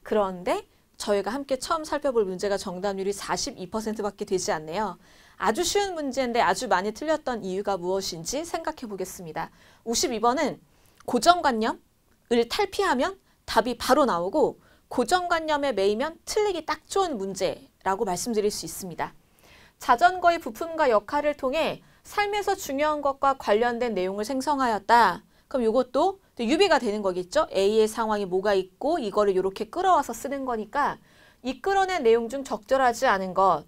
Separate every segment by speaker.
Speaker 1: 그런데 저희가 함께 처음 살펴볼 문제가 정답률이 42%밖에 되지 않네요. 아주 쉬운 문제인데 아주 많이 틀렸던 이유가 무엇인지 생각해 보겠습니다. 52번은 고정관념을 탈피하면 답이 바로 나오고 고정관념에 매이면 틀리기 딱 좋은 문제라고 말씀드릴 수 있습니다. 자전거의 부품과 역할을 통해 삶에서 중요한 것과 관련된 내용을 생성하였다. 그럼 이것도 유비가 되는 거겠죠? A의 상황이 뭐가 있고 이거를 이렇게 끌어와서 쓰는 거니까 이 끌어낸 내용 중 적절하지 않은 것.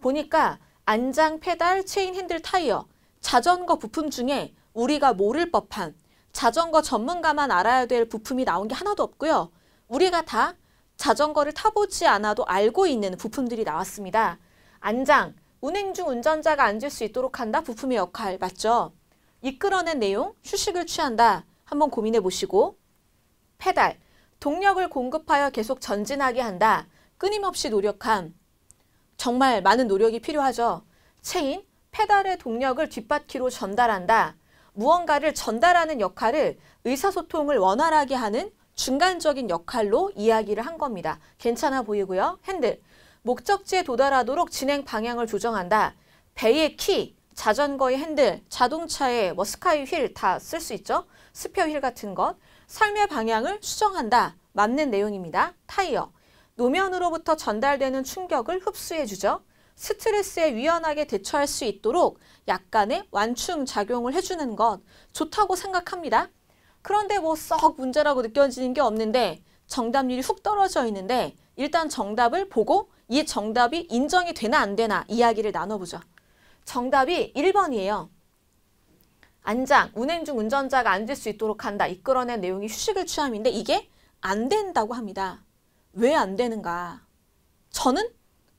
Speaker 1: 보니까 안장, 페달, 체인, 핸들, 타이어, 자전거 부품 중에 우리가 모를 법한 자전거 전문가만 알아야 될 부품이 나온 게 하나도 없고요. 우리가 다 자전거를 타보지 않아도 알고 있는 부품들이 나왔습니다. 안장, 운행 중 운전자가 앉을 수 있도록 한다. 부품의 역할 맞죠? 이끌어낸 내용, 휴식을 취한다. 한번 고민해 보시고. 페달, 동력을 공급하여 계속 전진하게 한다. 끊임없이 노력함. 정말 많은 노력이 필요하죠. 체인, 페달의 동력을 뒷바퀴로 전달한다. 무언가를 전달하는 역할을 의사소통을 원활하게 하는 중간적인 역할로 이야기를 한 겁니다. 괜찮아 보이고요. 핸들, 목적지에 도달하도록 진행 방향을 조정한다. 배의 키, 자전거의 핸들, 자동차의 스카이 휠 다 쓸 수 있죠. 스페어 휠 같은 것. 삶의 방향을 수정한다. 맞는 내용입니다. 타이어, 노면으로부터 전달되는 충격을 흡수해주죠. 스트레스에 유연하게 대처할 수 있도록 약간의 완충 작용을 해주는 것 좋다고 생각합니다. 그런데 썩 문제라고 느껴지는 게 없는데 정답률이 훅 떨어져 있는데 일단 정답을 보고 이 정답이 인정이 되나 안 되나 이야기를 나눠보죠. 정답이 1번이에요. 안장, 운행 중 운전자가 앉을 수 있도록 한다. 이끌어낸 내용이 휴식을 취함인데 이게 안 된다고 합니다. 왜 안 되는가? 저는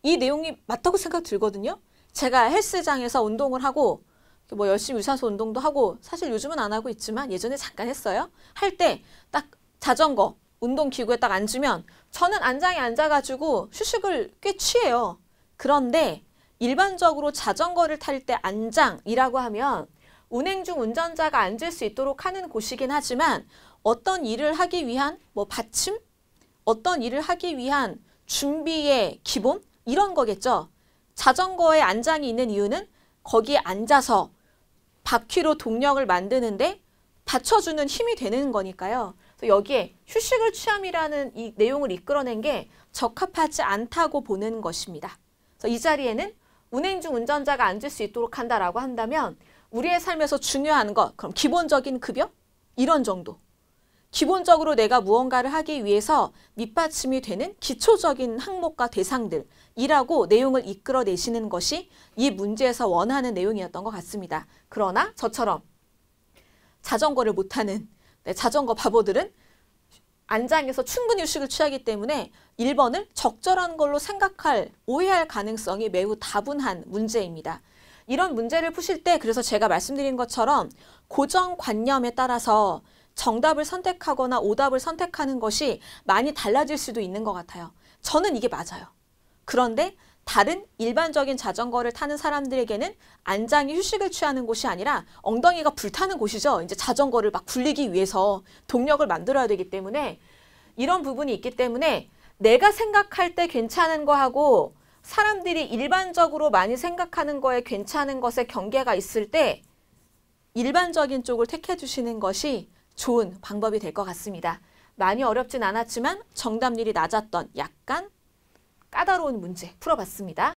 Speaker 1: 이 내용이 맞다고 생각 들거든요. 제가 헬스장에서 운동을 하고 열심히 유산소 운동도 하고 사실 요즘은 안 하고 있지만 예전에 잠깐 했어요. 할 때 딱 자전거 운동기구에 딱 앉으면 저는 안장에 앉아가지고 휴식을 꽤 취해요. 그런데 일반적으로 자전거를 탈 때 안장이라고 하면 운행 중 운전자가 앉을 수 있도록 하는 곳이긴 하지만 어떤 일을 하기 위한 받침? 어떤 일을 하기 위한 준비의 기본? 이런 거겠죠. 자전거에 안장이 있는 이유는 거기에 앉아서 바퀴로 동력을 만드는데 받쳐주는 힘이 되는 거니까요. 그래서 여기에 휴식을 취함이라는 이 내용을 이끌어낸 게 적합하지 않다고 보는 것입니다. 그래서 이 자리에는 운행 중 운전자가 앉을 수 있도록 한다라고 한다면 우리의 삶에서 중요한 것, 그럼 기본적인 급여? 이런 정도. 기본적으로 내가 무언가를 하기 위해서 밑받침이 되는 기초적인 항목과 대상들이라고 내용을 이끌어내시는 것이 이 문제에서 원하는 내용이었던 것 같습니다. 그러나 저처럼 자전거를 못하는 자전거 바보들은 안장에서 충분히 휴식을 취하기 때문에 1번을 적절한 걸로 오해할 가능성이 매우 다분한 문제입니다. 이런 문제를 푸실 때 그래서 제가 말씀드린 것처럼 고정관념에 따라서 정답을 선택하거나 오답을 선택하는 것이 많이 달라질 수도 있는 것 같아요. 저는 이게 맞아요. 그런데 다른 일반적인 자전거를 타는 사람들에게는 안장이 휴식을 취하는 곳이 아니라 엉덩이가 불타는 곳이죠. 이제 자전거를 막 굴리기 위해서 동력을 만들어야 되기 때문에 이런 부분이 있기 때문에 내가 생각할 때 괜찮은 거하고 사람들이 일반적으로 많이 생각하는 거에 괜찮은 것에 경계가 있을 때 일반적인 쪽을 택해 주시는 것이 좋은 방법이 될 것 같습니다. 많이 어렵진 않았지만 정답률이 낮았던 약간 까다로운 문제 풀어봤습니다.